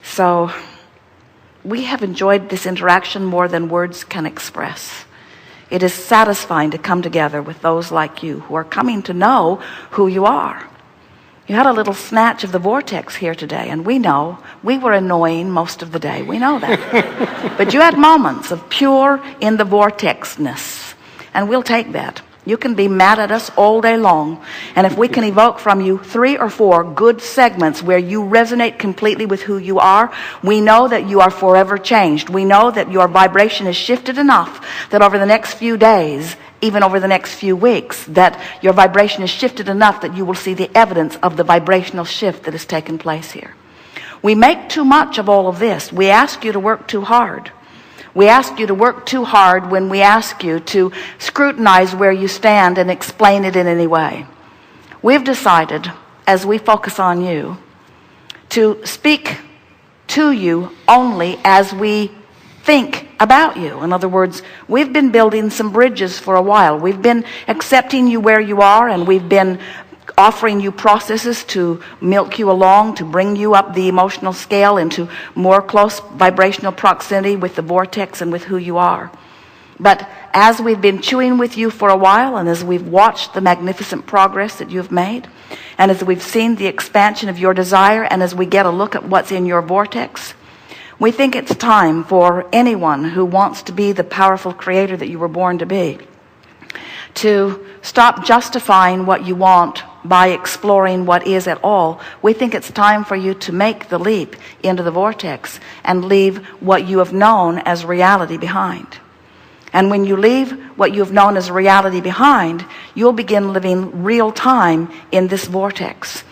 So we have enjoyed this interaction more than words can express. It is satisfying to come together with those like you who are coming to know who you are. You had a little snatch of the vortex here today, and we know we were annoying most of the day. We know that. But you had moments of pure in the vortexness, and we'll take that. You can be mad at us all day long, and if we can evoke from you 3 or 4 good segments where you resonate completely with who you are, we know that you are forever changed. We know that your vibration is shifted enough that over the next few days, even over the next few weeks, that your vibration is shifted enough that you will see the evidence of the vibrational shift that has taken place here. We make too much of all of this. We ask you to work too hard. We ask you to work too hard when we ask you to scrutinize where you stand and explain it in any way. We've decided, as we focus on you, to speak to you only as we think about you. In other words, we've been building some bridges for a while. We've been accepting you where you are, and we've been offering you processes to milk you along, to bring you up the emotional scale into more close vibrational proximity with the vortex and with who you are. But as we've been chewing with you for a while, and as we've watched the magnificent progress that you've made, and as we've seen the expansion of your desire, and as we get a look at what's in your vortex, we think it's time for anyone who wants to be the powerful creator that you were born to be to stop justifying what you want by exploring what is at all. We think it's time for you to make the leap into the vortex and leave what you have known as reality behind. And when you leave what you have known as reality behind, you'll begin living real time in this vortex.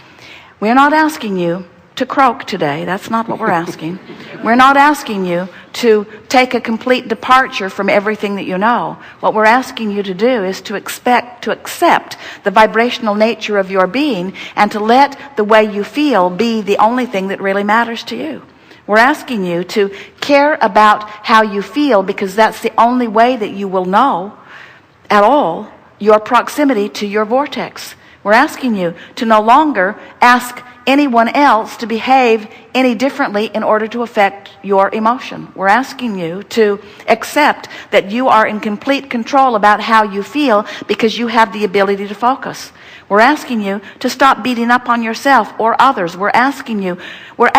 We're not asking you to croak today. That's not what we're asking. We're not asking you to take a complete departure from everything that you know. What we're asking you to do is to accept the vibrational nature of your being, and to let the way you feel be the only thing that really matters to you. We're asking you to care about how you feel, because that's the only way that you will know at all your proximity to your vortex. We're asking you to no longer ask anyone else to behave any differently in order to affect your emotion. We're asking you to accept that you are in complete control about how you feel, because you have the ability to focus. We're asking you to stop beating up on yourself or others. We're asking you to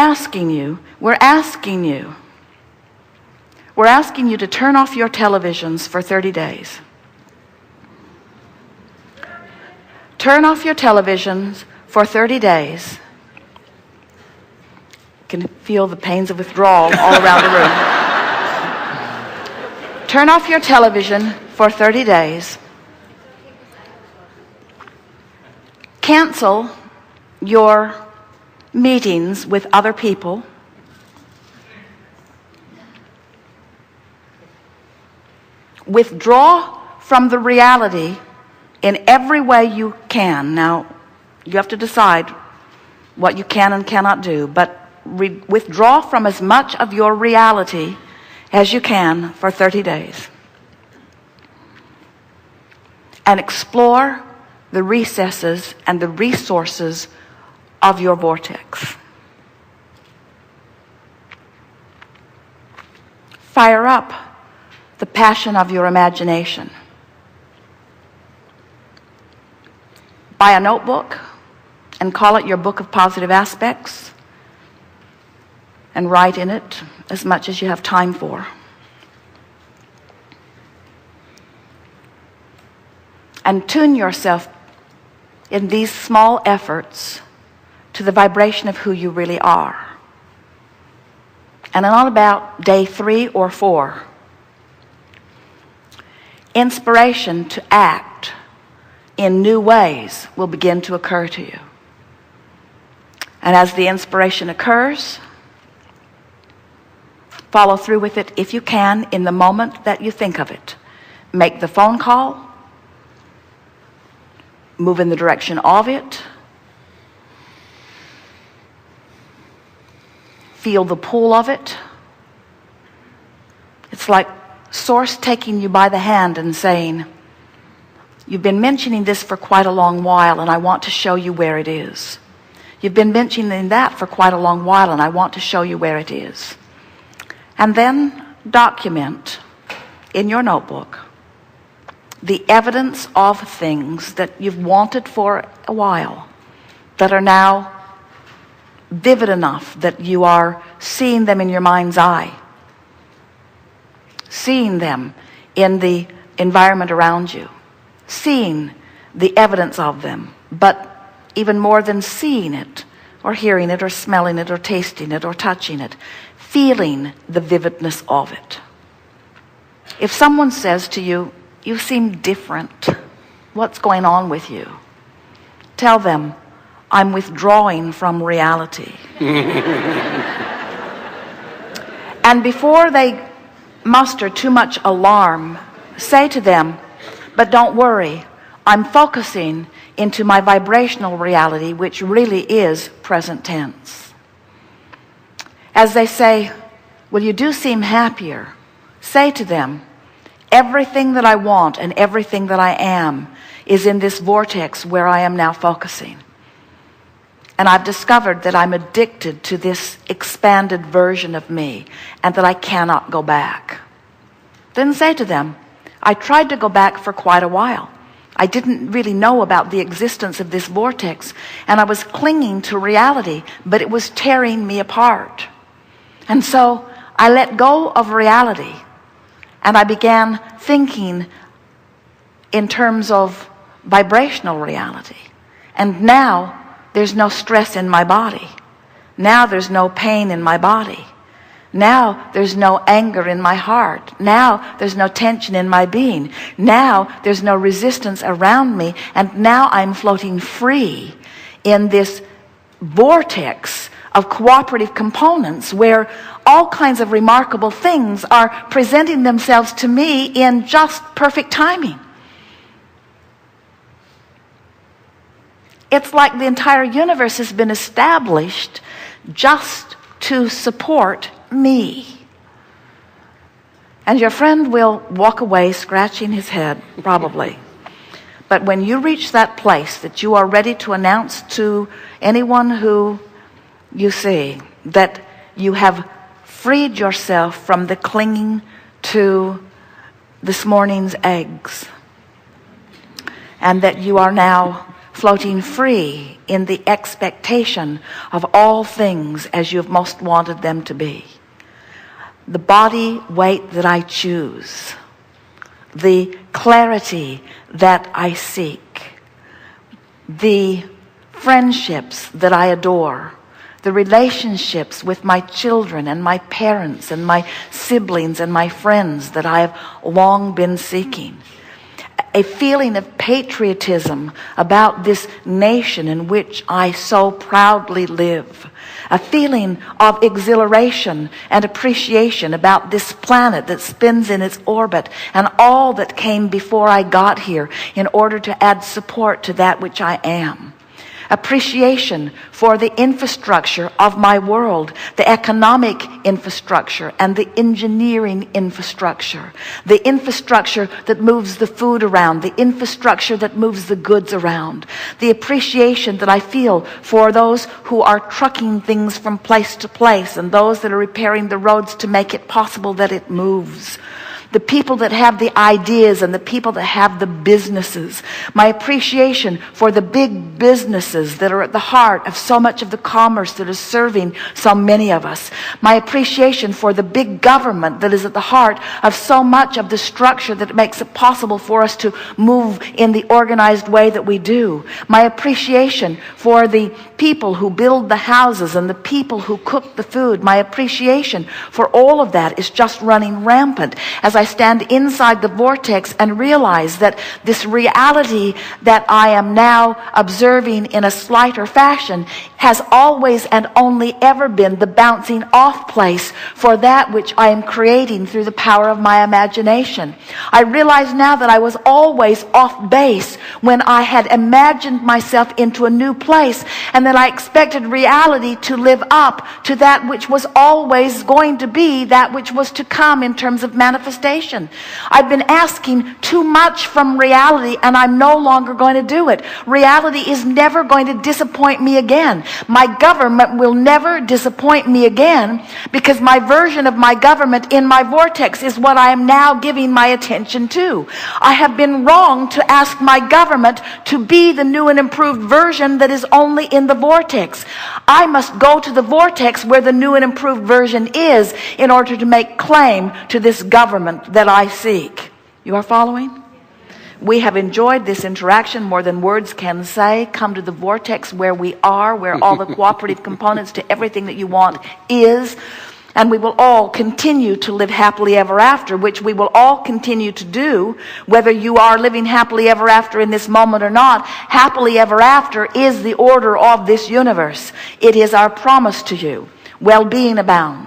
turn off your televisions for 30 days. Turn off your televisions for 30 days. You can feel the pains of withdrawal all around the room. Turn off your television for 30 days. Cancel your meetings with other people. Withdraw from the reality in every way you can. Now, you have to decide what you can and cannot do, but withdraw from as much of your reality as you can for 30 days. And explore the recesses and the resources of your vortex. Fire up the passion of your imagination. Buy a notebook and call it your book of positive aspects, and write in it as much as you have time for. And tune yourself in these small efforts to the vibration of who you really are. And on about day 3 or 4, inspiration to act in new ways will begin to occur to you. And as the inspiration occurs, follow through with it if you can in the moment that you think of it. Make the phone call. Move in the direction of it. Feel the pull of it. It's like Source taking you by the hand and saying, "You've been mentioning this for quite a long while, and I want to show you where it is. You've been mentioning that for quite a long while, and I want to show you where it is. And then document in your notebook the evidence of things that you've wanted for a while that are now vivid enough that you are seeing them in your mind's eye, seeing them in the environment around you, seeing the evidence of them, but even more than seeing it or hearing it or smelling it or tasting it or touching it, feeling the vividness of it. If someone says to you, "You seem different. What's going on with you?" Tell them, "I'm withdrawing from reality." And before they muster too much alarm, say to them, "But don't worry, I'm focusing into my vibrational reality, which really is present tense." As they say, "Well, you do seem happier," say to them, "Everything that I want and everything that I am is in this vortex where I am now focusing. And I've discovered that I'm addicted to this expanded version of me and that I cannot go back." Then say to them, "I tried to go back for quite a while. I didn't really know about the existence of this vortex, and I was clinging to reality, but it was tearing me apart. And so I let go of reality, and I began thinking in terms of vibrational reality. And now there's no stress in my body. Now there's no pain in my body. Now there's no anger in my heart. Now there's no tension in my being. Now there's no resistance around me. And now I'm floating free in this vortex of cooperative components where all kinds of remarkable things are presenting themselves to me in just perfect timing. It's like the entire universe has been established just to support me." And your friend will walk away scratching his head, probably. But when you reach that place that you are ready to announce to anyone who you see that you have freed yourself from the clinging to this morning's eggs, and that you are now floating free in the expectation of all things as you have most wanted them to be. The body weight that I choose, the clarity that I seek, the friendships that I adore, the relationships with my children and my parents and my siblings and my friends that I have long been seeking. A feeling of patriotism about this nation in which I so proudly live. A feeling of exhilaration and appreciation about this planet that spins in its orbit and all that came before I got here in order to add support to that which I am. Appreciation for the infrastructure of my world, the economic infrastructure and the engineering infrastructure, the infrastructure that moves the food around, the infrastructure that moves the goods around, the appreciation that I feel for those who are trucking things from place to place and those that are repairing the roads to make it possible that it moves. The people that have the ideas and the people that have the businesses. My appreciation for the big businesses that are at the heart of so much of the commerce that is serving so many of us. My appreciation for the big government that is at the heart of so much of the structure that makes it possible for us to move in the organized way that we do. My appreciation for the people who build the houses and the people who cook the food. My appreciation for all of that is just running rampant as I stand inside the vortex and realize that this reality that I am now observing in a slighter fashion has always and only ever been the bouncing off place for that which I am creating through the power of my imagination. I realize now that I was always off base when I had imagined myself into a new place, and that I expected reality to live up to that which was always going to be, that which was to come in terms of manifestation. manifestation. I've been asking too much from reality, and I'm no longer going to do it. Reality is never going to disappoint me again. My government will never disappoint me again, because my version of my government in my vortex is what I am now giving my attention to. I have been wrong to ask my government to be the new and improved version that is only in the vortex. I must go to the vortex where the new and improved version is in order to make claim to this government that I seek. You are following? We have enjoyed this interaction more than words can say. Come to the vortex where we are, where all the cooperative components to everything that you want is. And we will all continue to live happily ever after, which we will all continue to do, whether you are living happily ever after in this moment or not. Happily ever after is the order of this universe. It is our promise to you. Well-being abounds.